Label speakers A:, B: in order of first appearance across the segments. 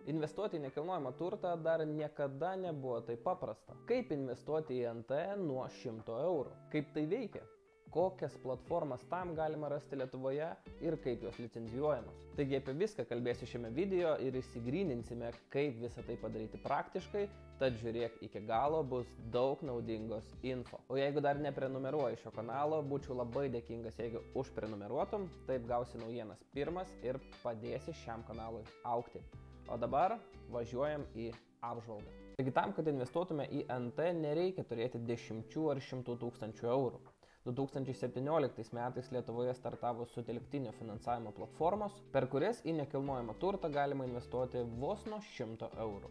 A: Investuoti į nekilnojamą turtą dar niekada nebuvo taip paprasta. Kaip investuoti į NT nuo 100 eurų? Kaip tai veikia? Kokias platformas tam galima rasti Lietuvoje ir kaip jos licenzijuojamos. Taigi apie viską kalbėsiu šiame video ir įsigryninsime, kaip visą tai padaryti praktiškai, tad žiūrėk iki galo, bus daug naudingos info. O jeigu dar neprenumeruoji šio kanalo, būčiau labai dėkingas, jeigu užprenumeruotum, taip gausi naujienas pirmas ir padėsi šiam kanalui augti. O dabar važiuojam į apžvalgą. Taigi tam, kad investuotume į NT, nereikia turėti 10 ar 100 tūkstančių eurų. 2017 metais Lietuvoje startavo sutelktinio finansavimo platformos, per kurias į nekilnojamą turtą galima investuoti vos nuo 100 eurų.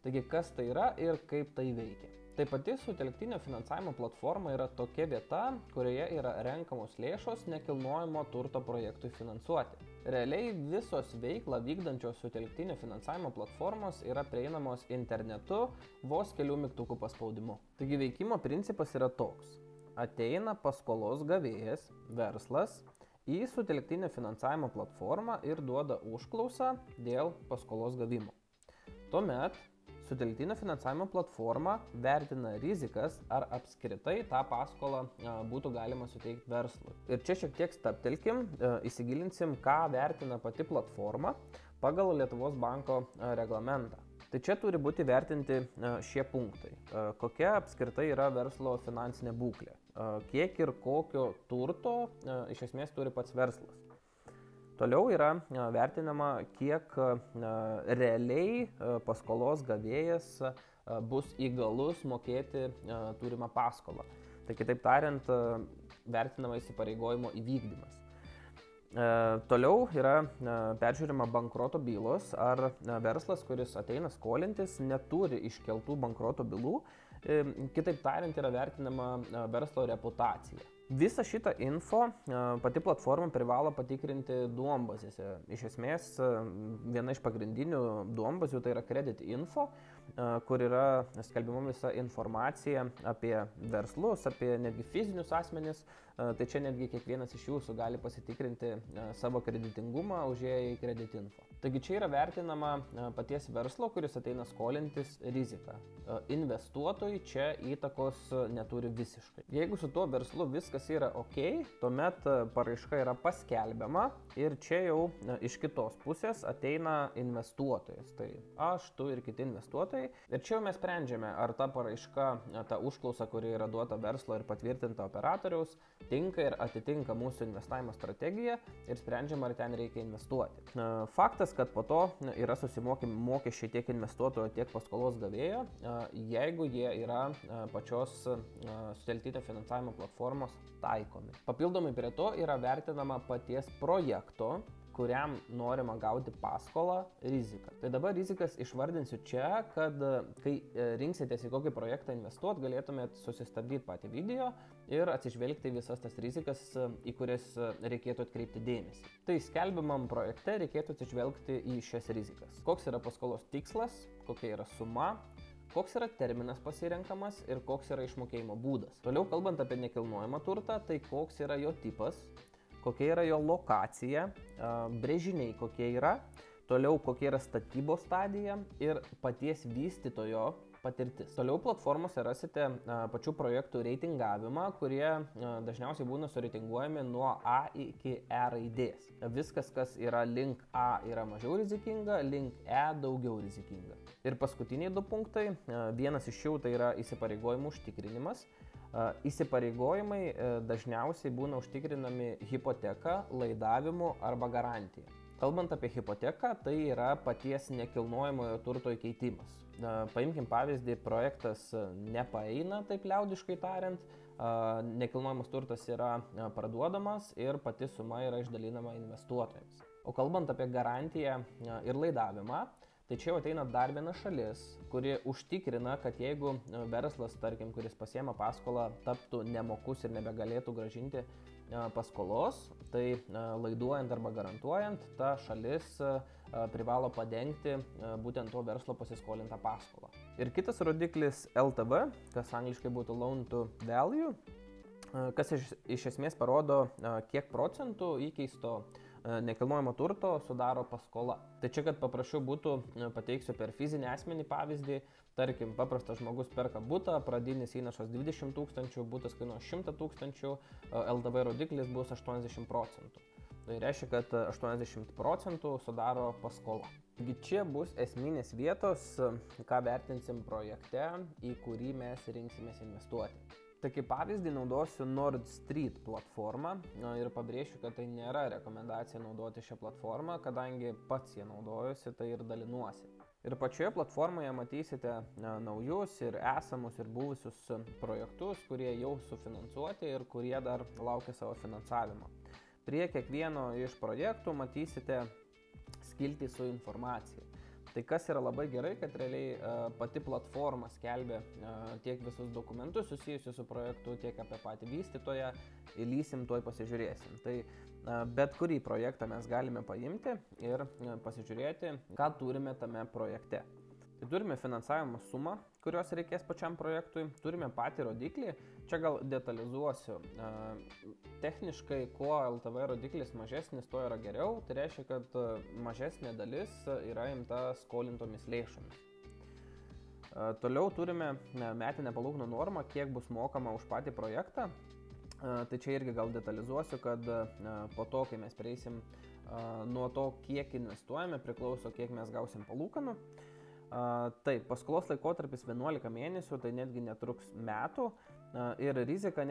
A: Taigi kas tai yra ir kaip tai veikia? Tai pati sutelktinio finansavimo platforma yra tokia vieta, kurioje yra renkamos lėšos nekilnojamo turto projektui finansuoti. Realiai visos veiklą vykdančios sutelktinio finansavimo platformos yra prieinamos internetu vos kelių mygtukų paspaudimu. Taigi veikimo principas yra toks. Ateina paskolos gavėjas, verslas, į sutelktinio finansavimo platformą ir duoda užklausą dėl paskolos gavimo. Tuomet sutelktinio finansavimo platforma vertina rizikas, ar apskritai tą paskolą būtų galima suteikti verslui. Ir čia šiek tiek stabtelkim, įsigilinsim, ką vertina pati platforma pagal Lietuvos banko reglamentą. Tai čia turi būti vertinti šie punktai. Kokia apskritai yra verslo finansinė būklė, kiek ir kokio turto iš esmės turi pats verslas. Toliau yra vertinama, kiek realiai paskolos gavėjas bus įgalus mokėti turimą paskolą. Tai kitaip tariant, vertinama įsipareigojimo įvykdymas. Toliau yra peržiūrima bankroto bylos, ar verslas, kuris ateina skolintis, neturi iškeltų bankroto bylų. Kitaip tariant, yra vertinama verslo reputacija. Visą šitą info pati platforma privalo patikrinti duombazėse. Iš esmės, viena iš pagrindinių duombazių tai yra Credit Info, kur yra skelbiama visa informacija apie verslus, apie netgi fizinius asmenis. Tai čia netgi kiekvienas iš jūsų gali pasitikrinti savo kreditingumą užėję į Credit Info. Taigi čia yra vertinama paties verslo, kuris ateina skolintis, rizika. Investuotojai čia įtakos neturi visiškai. Jeigu su tuo verslu viskas yra ok, tuomet paraiška yra paskelbiama ir čia jau iš kitos pusės ateina investuotojas. Tai aš, tu ir kiti investuotojai. Ir čia jau mes sprendžiame, ar ta paraiška, ta užklausa, kuri yra duota verslo ir patvirtinta operatoriaus, tinka ir atitinka mūsų investavimo strategiją ir sprendžiama, ar ten reikia investuoti. Faktas, kad po to yra susimokami mokesčiai tiek investuotojo, tiek paskolos gavėjo, jeigu jie yra pačios sutelktinio finansavimo platformos taikomi. Papildomai prie to yra vertinama paties projekto, kuriam norima gauti paskolą, rizika. Tai dabar rizikas išvardinsiu čia, kad kai rinksitės į kokį projektą investuoti, galėtumėt susistabdyti patį video ir atsižvelgti visas tas rizikas, į kurias reikėtų atkreipti dėmesį. Tai skelbiamam projekte reikėtų atsižvelgti į šias rizikas. Koks yra paskolos tikslas, kokia yra suma, koks yra terminas pasirenkamas ir koks yra išmokėjimo būdas. Toliau kalbant apie nekilnojamą turtą, tai koks yra jo tipas, kokia yra jo lokacija, brėžiniai kokie yra, toliau kokia yra statybos stadija ir paties vystytojo patirtis. Toliau platformose rasite pačių projektų reitingavimą, kurie dažniausiai būna sureitinguojami nuo A iki E raidės. Viskas, kas yra link A, yra mažiau rizikinga, link E daugiau rizikinga. Ir paskutiniai du punktai. Vienas iš jų tai yra įsipareigojimų užtikrinimas. Įsipareigojimai dažniausiai būna užtikrinami hipoteka, laidavimu arba garantija. Kalbant apie hipoteką, tai yra paties nekilnojamojo turto įkeitimas. Paimkim pavyzdį, projektas nepaeina, taip liaudiškai tariant, nekilnojamas turtas yra parduodamas ir pati suma yra išdalinama investuotojams. O kalbant apie garantiją ir laidavimą, tai čia jau ateina dar viena šalis, kuri užtikrina, kad jeigu verslas, tarkim, kuris pasiema paskolą, taptų nemokus ir nebegalėtų grąžinti paskolos, tai laiduojant arba garantuojant, ta šalis privalo padengti būtent to verslo pasiskolintą paskolą. Ir kitas rodiklis LTV, kas angliškai būtų Loan to Value, kas iš esmės parodo, kiek procentų įkeisto nekilnojamo turto sudaro paskola. Tai čia, kad paprasčiau būtų, pateiksiu per fizinį asmenį pavyzdį. Tarkim, paprastas žmogus perka butą, pradinis įnašas 20 000, butas kainuoja 100 000, LTV rodiklis bus 80%. Tai reiškia, kad 80% sudaro paskola. Čia bus esminės vietos, ką vertinsim projekte, į kurį mes rinksimės investuoti. Tai kaip pavyzdį naudosiu Nord Street platformą ir pabrėšiu, kad tai nėra rekomendacija naudoti šią platformą, kadangi pats ją naudojusi, tai ir dalinuosi. Ir pačioje platformoje matysite naujus ir esamus ir buvusius projektus, kurie jau sufinansuoti ir kurie dar laukia savo finansavimo. Prie kiekvieno iš projektų matysite skiltį su informacija. Tai kas yra labai gerai, kad realiai pati platforma skelbia tiek visus dokumentus susijusius su projektu, tiek apie patį vystytoją, įlysim, tuoj pasižiūrėsim. Tai bet kurį projektą mes galime paimti ir pasižiūrėti, ką turime tame projekte. Tai turime finansavimo sumą, kurios reikės pačiam projektui, turime patį rodiklį, čia gal detalizuosiu. Techniškai, kuo LTV rodiklis mažesnis, tuo yra geriau, tai reiškia, kad mažesnė dalis yra imta skolintomis lėšomis. Toliau turime metinę palūkanų normą, kiek bus mokama už patį projektą. Tai čia irgi gal detalizuosiu, kad po to, kai mes prieisim nuo to, kiek investuojame, priklauso, kiek mes gausim palūkanų. Taip, paskolos laikotarpis 11 mėnesių, tai netgi netruks metų ir rizika,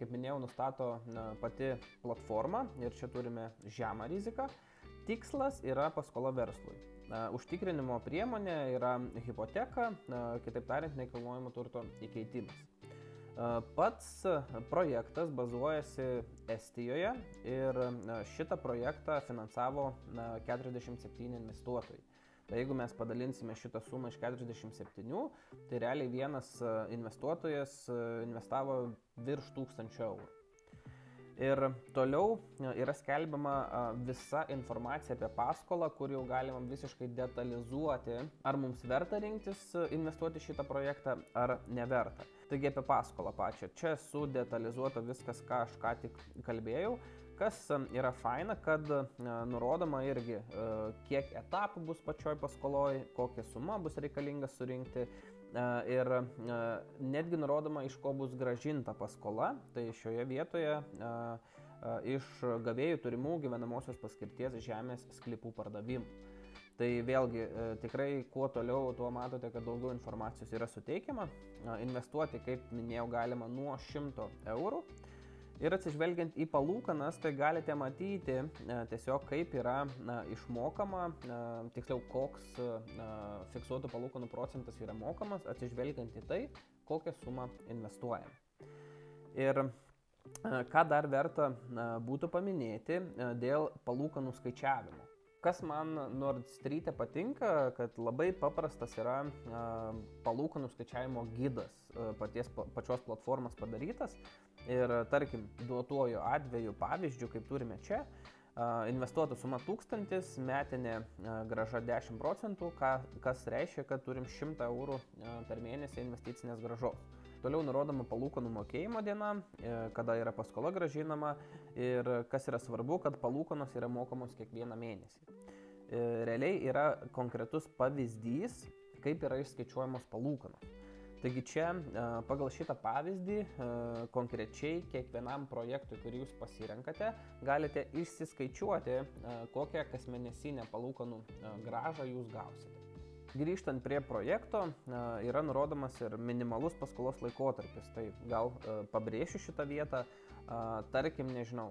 A: kaip minėjau, nustato pati platforma ir čia turime žemą riziką. Tikslas yra paskola verslui. Užtikrinimo priemonė yra hipoteka, kitaip tariant, nekilnojamo turto įkeitimas. Pats projektas bazuojasi Estijoje ir šitą projektą finansavo 47 investuotojai. Tai jeigu mes padalinsime šitą sumą iš 47, tai realiai vienas investuotojas investavo virš 1000 eurų. Ir toliau yra skelbiama visa informacija apie paskolą, kur jau galima visiškai detalizuoti, ar mums verta rinktis investuoti šitą projektą, ar neverta. Taigi apie paskolą pačią. Čia sudetalizuota viskas, ką aš ką tik kalbėjau. Kas yra faina, kad nurodoma irgi, kiek etapų bus pačioj paskoloj, kokia suma bus reikalinga surinkti ir netgi nurodoma, iš ko bus grąžinta paskola. Tai šioje vietoje iš gavėjų turimų gyvenamosios paskirties žemės sklypų pardavimų. Tai vėlgi tikrai kuo toliau, tuo matote, kad daugiau informacijos yra suteikiama. Investuoti, kaip minėjau, galima nuo 100 eurų. Ir atsižvelgiant į palūkanas, tai galite matyti tiesiog kaip yra išmokama, tiksliau koks fiksuotų palūkanų procentas yra mokamas, atsižvelgiant į tai, kokią sumą investuojame. Ir ką dar verta būtų paminėti dėl palūkanų skaičiavimo. Kas man Nord Street'e patinka, kad labai paprastas yra palūkanų skaičiavimo gidas pačios platformos padarytas. Ir tarkim, duotuoju atveju pavyzdžių, kaip turime čia, investuota suma 1000, metinė grąža 10%, kas reiškia, kad turim 100 eurų per mėnesį investicinės grąžos. Toliau nurodoma palūkanų mokėjimo diena, kada yra paskola grąžinama ir kas yra svarbu, kad palūkanos yra mokamos kiekvieną mėnesį. Realiai yra konkretus pavyzdys, kaip yra išskaičiuojamos palūkanos. Taigi čia pagal šitą pavyzdį konkrečiai kiekvienam projektui, kurį jūs pasirenkate, galite išsiskaičiuoti, kokią kasmėnesinę palūkanų grąžą jūs gausite. Grįžtant prie projekto, yra nurodomas ir minimalus paskolos laikotarpis. Tai gal pabrėšiu šitą vietą. Tarkim, nežinau,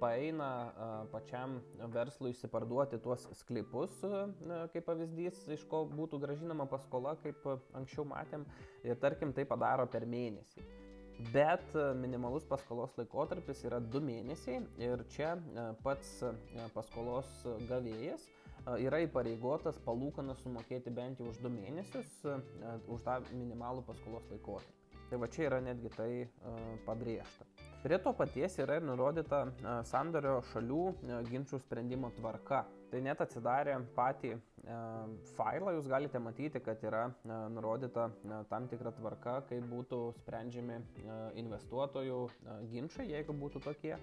A: paeina pačiam verslui įsiparduoti tuos sklypus, kaip pavyzdys, iš ko būtų grąžinama paskola, kaip anksčiau matėm, ir tarkim tai padaro per mėnesį. Bet minimalus paskolos laikotarpis yra 2 mėnesiai ir čia pats paskolos gavėjas yra įpareigotas palūkanas sumokėti bent jau už 2 mėnesius už tą minimalų paskolos laikotarpį. Tai va čia yra netgi tai pabrėžta. Prie to paties yra ir nurodyta sandorio šalių ginčų sprendimo tvarka. Tai net atsidarę patį failą jūs galite matyti, kad yra nurodyta tam tikra tvarka, kaip būtų sprendžiami investuotojų ginčai, jeigu būtų tokie.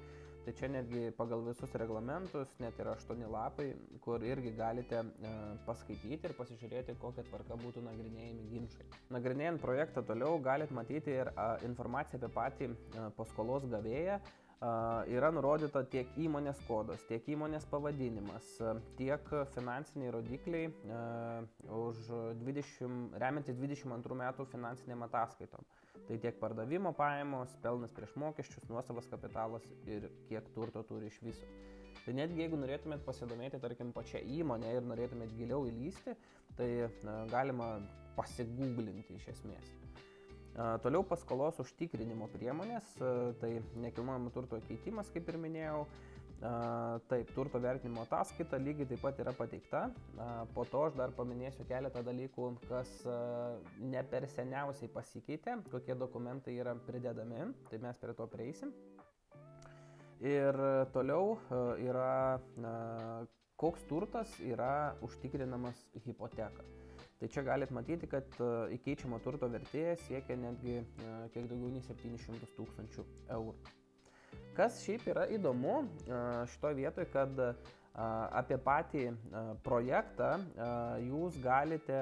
A: Tai čia netgi pagal visus reglamentus net yra 8 lapai, kur irgi galite paskaityti ir pasižiūrėti, kokia tvarka būtų nagrinėjami ginčai. Nagrinėjant projektą toliau galit matyti ir informaciją apie patį paskolos gavėją. Yra nurodyta tiek įmonės kodas, tiek įmonės pavadinimas, tiek finansiniai rodikliai remiantis 22 metų finansiniam ataskaitom. Tai tiek pardavimo pajamos, pelnas prieš mokesčius, nuosavas kapitalas ir kiek turto turi iš viso. Tai netgi jeigu norėtumėt pasidomėti, tarkim, pačią įmonę ir norėtumėt giliau įlysti, tai galima pasigūglinti iš esmės. Toliau paskolos užtikrinimo priemonės, tai nekilnojamo turto keitimas, kaip ir minėjau, taip, turto vertinimo ataskaita lygiai taip pat yra pateikta. Po to aš dar paminėsiu keletą dalykų, kas ne per seniausiai pasikeitė, kokie dokumentai yra pridedami, tai mes prie to prieisim. Ir toliau yra, koks turtas yra užtikrinamas hipoteka. Tai čia galit matyti, kad įkeičiamo turto vertė siekia netgi kiek daugiau nei 700 000 eurų. Kas šiaip yra įdomu šitoje vietoje, kad apie patį projektą jūs galite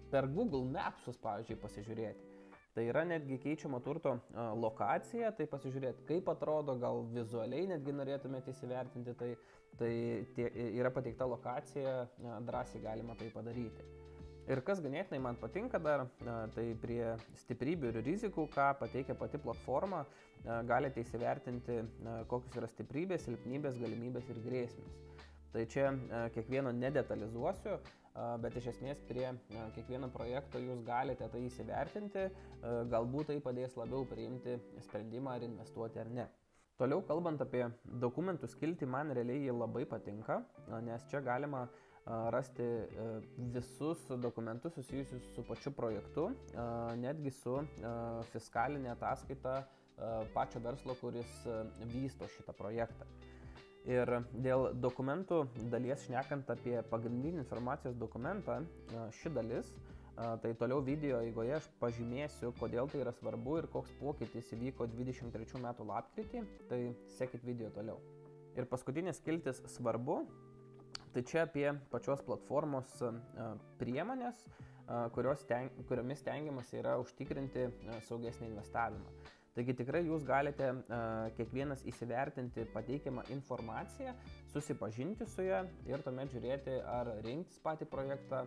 A: per Google Mapsus, pavyzdžiui, pasižiūrėti. Tai yra netgi keičiamo turto lokacija, tai pasižiūrėti, kaip atrodo, gal vizualiai netgi norėtumėte įsivertinti, tai yra pateikta lokacija, drąsiai galima tai padaryti. Ir kas ganėtinai man patinka dar, tai prie stiprybių ir rizikų, ką pateikia pati platforma, galite įsivertinti, kokios yra stiprybės, silpnybės, galimybės ir grėsmės. Tai čia kiekvieno nedetalizuosiu, bet iš esmės prie kiekvieno projekto jūs galite tai įsivertinti, galbūt tai padės labiau priimti sprendimą ar investuoti ar ne. Toliau kalbant apie dokumentų skiltį, man realiai jie labai patinka, nes čia galima rasti visus dokumentus susijusius su pačiu projektu, netgi su fiskalinė ataskaita pačio verslo, kuris vysto šitą projektą. Ir dėl dokumentų dalies šnekant apie pagrindinį informacijos dokumentą, ši dalis, tai toliau video eigoje aš pažymėsiu, kodėl tai yra svarbu ir koks pokytis įvyko 23 metų lapkritį, tai sekit video toliau. Ir paskutinis skiltis svarbu, tai čia apie pačios platformos priemonės, kuriomis stengiamas yra užtikrinti saugesnį investavimą. Taigi tikrai jūs galite kiekvienas įsivertinti pateikiamą informaciją, susipažinti su ją ir tuomet žiūrėti, ar rinktis patį projektą,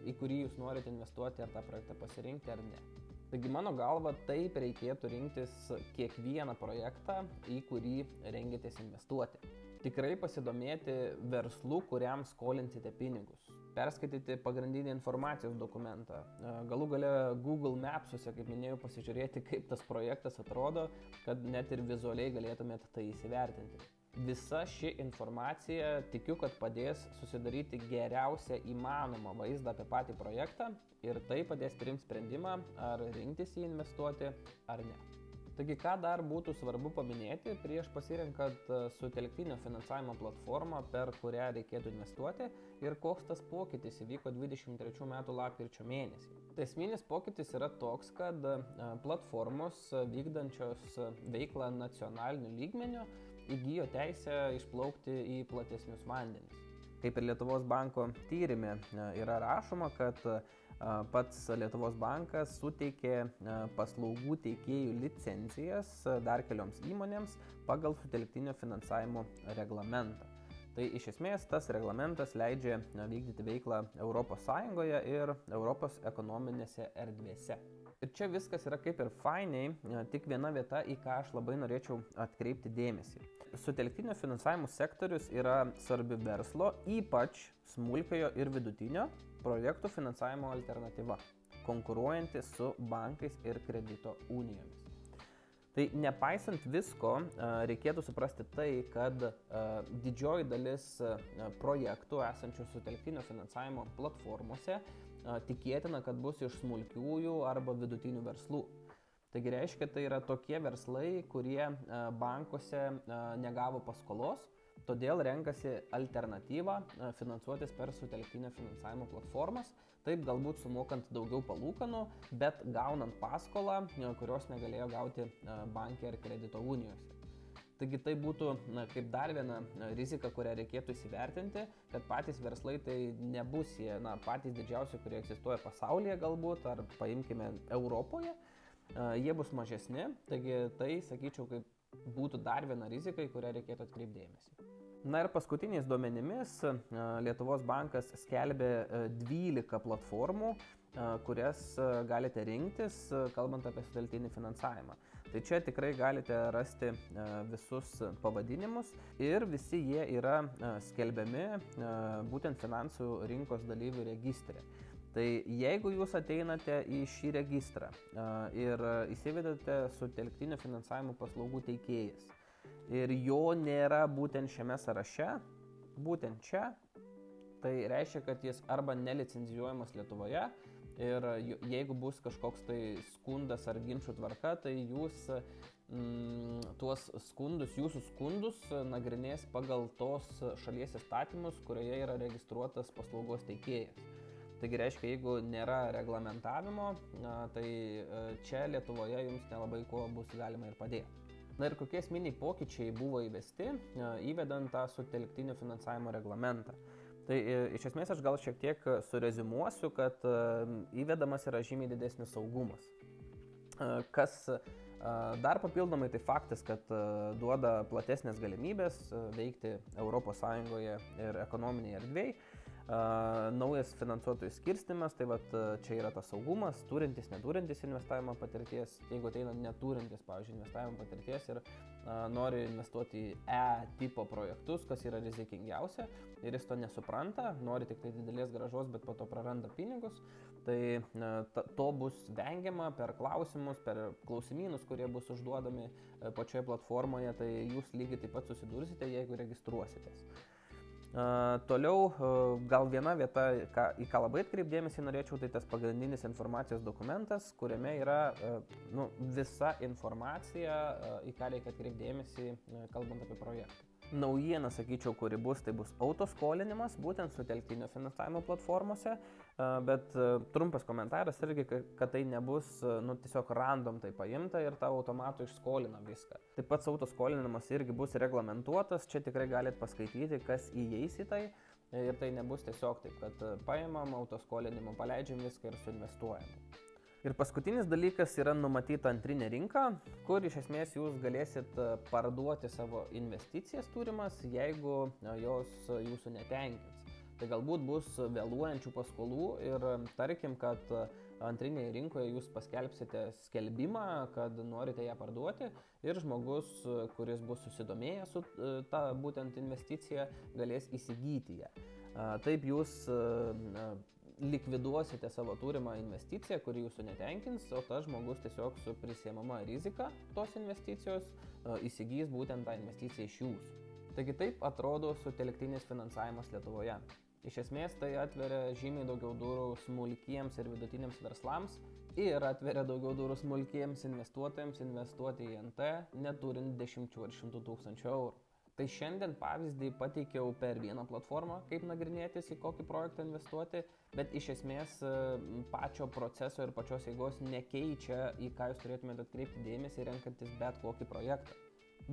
A: į kurį jūs norite investuoti, ar tą projektą pasirinkti ar ne. Taigi mano galva taip reikėtų rinktis kiekvieną projektą, į kurį rengiatės investuoti. Tikrai pasidomėti verslu, kuriam skolinsite pinigus. Perskaityti pagrindinį informacijos dokumentą. Galų gale Google Mapsuose, kaip minėjau, pasižiūrėti, kaip tas projektas atrodo, kad net ir vizualiai galėtumėte tai įsivertinti. Visa ši informacija tikiu, kad padės susidaryti geriausią įmanomą vaizdą apie patį projektą ir tai padės priimti sprendimą, ar rinktis jį investuoti ar ne. Taigi, ką dar būtų svarbu paminėti prieš pasirenkant sutelktinio finansavimo platformą, per kurią reikėtų investuoti ir koks tas pokytis įvyko 23 metų lapkričio mėnesį. Tai esminis pokytis yra toks, kad platformos vykdančios veiklą nacionaliniu lygmeniu įgijo teisę išplaukti į platesnius vandenis. Kaip ir Lietuvos banko tyrime yra rašoma, kad pats Lietuvos bankas suteikė paslaugų teikėjų licencijas dar kelioms įmonėms pagal sutelktinio finansavimo reglamentą. Tai iš esmės tas reglamentas leidžia vykdyti veiklą ES ir Europos ekonominėse erdvėse. Ir čia viskas yra kaip ir fainiai, tik viena vieta, į ką aš labai norėčiau atkreipti dėmesį. Sutelktinio finansavimo sektorius yra svarbi verslo, ypač smulkiojo ir vidutinio projektų finansavimo alternatyva, konkuruojanti su bankais ir kredito unijomis. Tai nepaisant visko, reikėtų suprasti tai, kad didžioji dalis projektų esančių sutelktinio finansavimo platformose tikėtina, kad bus iš smulkiųjų arba vidutinių verslų. Taigi reiškia, tai yra tokie verslai, kurie bankuose negavo paskolos, todėl renkasi alternatyvą finansuotis per sutelktinio finansavimo platformas, taip galbūt sumokant daugiau palūkanų, bet gaunant paskolą, kurios negalėjo gauti banke ar kredito unijose. Taigi tai būtų kaip dar viena rizika, kurią reikėtų įsivertinti, kad patys verslai tai nebus jie patys didžiausi, kurie egzistuoja pasaulyje galbūt, ar paimkime Europoje, jie bus mažesni, taigi tai, sakyčiau, kaip būtų dar viena rizika, į kurią reikėtų atkreipti dėmesį. Na ir paskutiniais duomenimis Lietuvos bankas skelbė 12 platformų, kurias galite rinktis, kalbant apie sutelktinį finansavimą. Tai čia tikrai galite rasti visus pavadinimus ir visi jie yra skelbiami būtent finansų rinkos dalyvių registre. Tai jeigu jūs ateinate į šį registrą ir įsivedate sutelktinio finansavimo paslaugų teikėjas ir jo nėra būtent šiame sąraše, būtent čia, tai reiškia, kad jis arba nelicencijuojamas Lietuvoje ir jeigu bus kažkoks tai skundas ar ginčų tvarka, tai jūs tuos skundus, jūsų skundus nagrinės pagal tos šalies įstatymus, kurioje yra registruotas paslaugos teikėjas. Taigi reiškia, jeigu nėra reglamentavimo, tai čia Lietuvoje jums nelabai kuo bus galima ir padėti. Na ir kokie esminiai pokyčiai buvo įvesti, įvedant tą sutelktinio finansavimo reglamentą. Tai iš esmės aš gal šiek tiek sureziumuosiu, kad įvedamas yra žymiai didesnis saugumas. Kas dar papildomai, tai faktas, kad duoda platesnės galimybės veikti ES ir ekonominėje erdvėje. Naujas finansuotojų skirstymas, tai čia yra tas saugumas, turintis, neturintis investavimo patirties. Jeigu ateina neturintis, pavyzdžiui, investavimo patirties ir nori investuoti į E-tipo projektus, kas yra rizikingiausia, ir jis to nesupranta, nori tik tai didelės grąžos, bet po to praranda pinigus, tai to bus vengiama per klausimus, per klausimynus, kurie bus užduodami pačioje platformoje, tai jūs lygiai taip pat susidursite, jeigu registruositės. Toliau, gal viena vieta, į ką labai atkreipdėmėsi norėčiau, tai tas pagrindinis informacijos dokumentas, kuriame yra visa informacija, į ką reikia atkreipdėmėsi, kalbant apie projektą. Naujiena, sakyčiau, kuri bus, tai bus autoskolinimas, būtent sutelktinio finansavimo platformose, bet trumpas komentaras irgi, kad tai nebus tiesiog random tai paimta ir tau automatu išskolina viską. Taip pat autoskolinimas irgi bus reglamentuotas, čia tikrai galite paskaityti, kas įeis į tai ir tai nebus tiesiog taip, kad paimam autoskolinimą, paleidžiam viską ir suinvestuojam. Ir paskutinis dalykas yra numatyta antrinė rinka, kur iš esmės jūs galėsit parduoti savo investicijas turimas, jeigu jos jūsų netenkins. Tai galbūt bus vėluojančių paskolų ir tarkim, kad antrinėje rinkoje jūs paskelbsite skelbimą, kad norite ją parduoti ir žmogus, kuris bus susidomėjęs su ta būtent investicija, galės įsigyti ją. Taip jūs likviduosite savo turimą investiciją, kuri jūsų netenkins, o tas žmogus tiesiog su prisiemama rizika tos investicijos įsigys būtent tą investiciją iš jūsų. Taigi taip atrodo sutelktinis finansavimas Lietuvoje. Iš esmės tai atveria žymiai daugiau durų smulkiems ir vidutiniams verslams ir atveria daugiau durų smulkiems investuotojams investuoti į NT, neturint 10 ar 100 tūkstančių eurų. Tai šiandien pavyzdį pateikiau per vieną platformą, kaip nagrinėtis, į kokį projektą investuoti, bet iš esmės pačio proceso ir pačios eigos nekeičia, į ką jūs turėtumėte atkreipti dėmesį renkantis bet kokį projektą.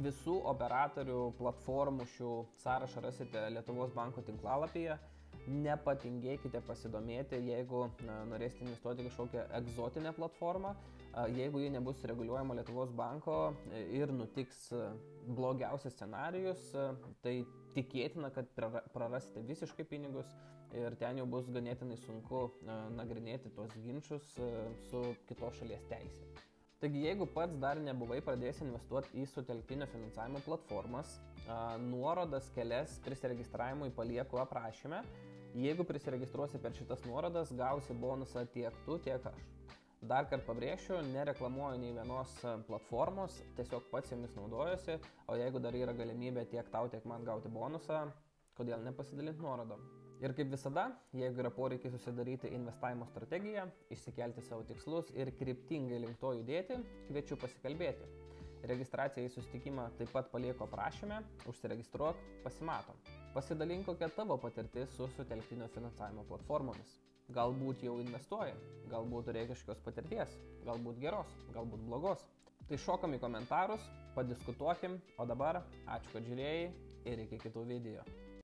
A: Visų operatorių platformų šių sąrašą rasite Lietuvos banko tinklalapyje. Nepatingėkite pasidomėti, jeigu norėsite investuoti kažkokią egzotinę platformą, jeigu ji nebus reguliuojama Lietuvos banko ir nutiks blogiausias scenarijus, tai tikėtina, kad prarasite visiškai pinigus ir ten jau bus ganėtinai sunku nagrinėti tuos ginčus su kitos šalies teise. Taigi, jeigu pats dar nebuvai pradėjęs investuoti į sutelktinio finansavimo platformas, nuorodas kelias prisiregistravimui palieku aprašyme. Jeigu prisiregistruosi per šitas nuorodas, gausi bonusą tiek tu, tiek aš. Dar kartą pabrėšiu, nereklamuoju nei vienos platformos, tiesiog pats jomis naudojuosi, o jeigu dar yra galimybė tiek tau, tiek man gauti bonusą, kodėl nepasidalinti nuorodom. Ir kaip visada, jeigu yra poreikis susidaryti investavimo strategiją, išsikelti savo tikslus ir kryptingai link to judėti, kviečiu pasikalbėti. Registraciją į susitikimą taip pat palieku aprašyme, užsiregistruok, pasimatom. Pasidalink, kokia tavo patirtis su sutelktinio finansavimo platformomis. Galbūt jau investuoji, galbūt turėjai kažkokios patirties, galbūt geros, galbūt blogos. Tai šokam į komentarus, padiskutuokim, o dabar ačiū, kad žiūrėjai ir iki kitų video.